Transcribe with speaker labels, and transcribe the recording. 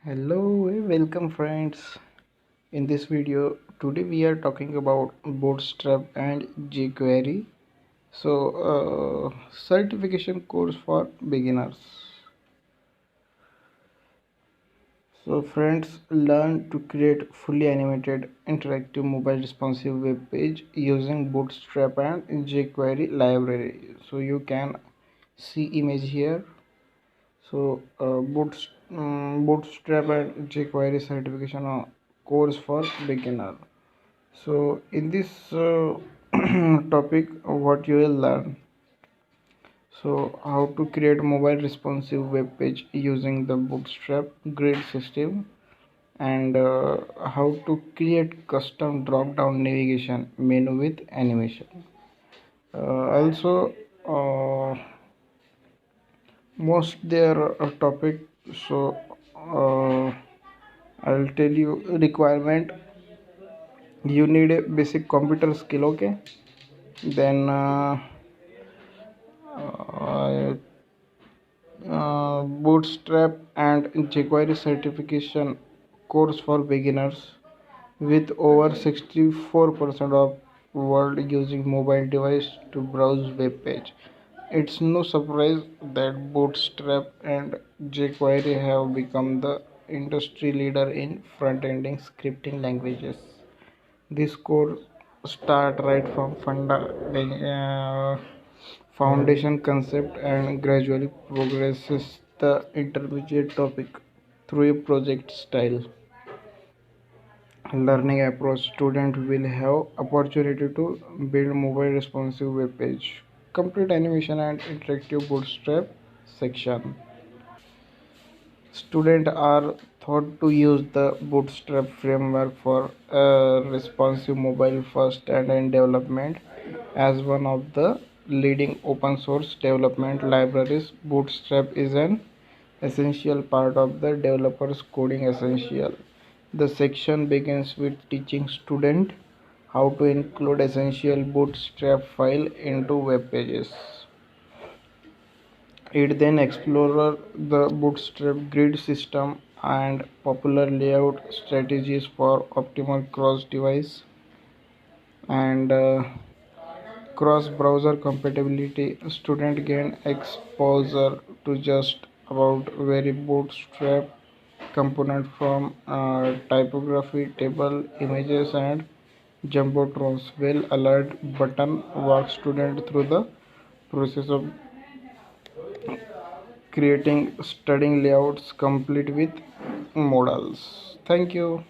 Speaker 1: Hello, welcome friends. In this video, today we are talking about Bootstrap and JQuery. Certification course for beginners. So, friends, learn to create fully animated, interactive, mobile responsive web page using Bootstrap and JQuery library. So you can see image here. Bootstrap and jQuery certification course for beginner. So in this topic, what you will learn. So how to create mobile responsive web page using the Bootstrap grid system, and how to create custom drop down navigation menu with animation. Also, most their topic. So. Uh, I'll tell you requirement. You need a basic computer skill, okay? Then uh, Bootstrap and jQuery certification course for beginners with over 64% of world using mobile device to browse web page. It's no surprise that Bootstrap and jQuery have become the industry leader in front-ending scripting languages. This course start right from foundation concept and gradually progresses the intermediate topic through a project style learning approach. Student will have opportunity to build mobile responsive web page, complete animation and interactive bootstrap section. Students are taught to use the Bootstrap framework for responsive mobile first end development. As one of the leading open source development libraries, Bootstrap is an essential part of the developer's coding essential. The section begins with teaching student how to include essential Bootstrap file into web pages. It then explores the Bootstrap grid system and popular layout strategies for optimal cross-device and cross-browser compatibility. Students gain exposure to just about very Bootstrap component from typography, table, images, and jumbotrons. Well alert button walks student through the process of creating studying layouts complete with modals. Thank you.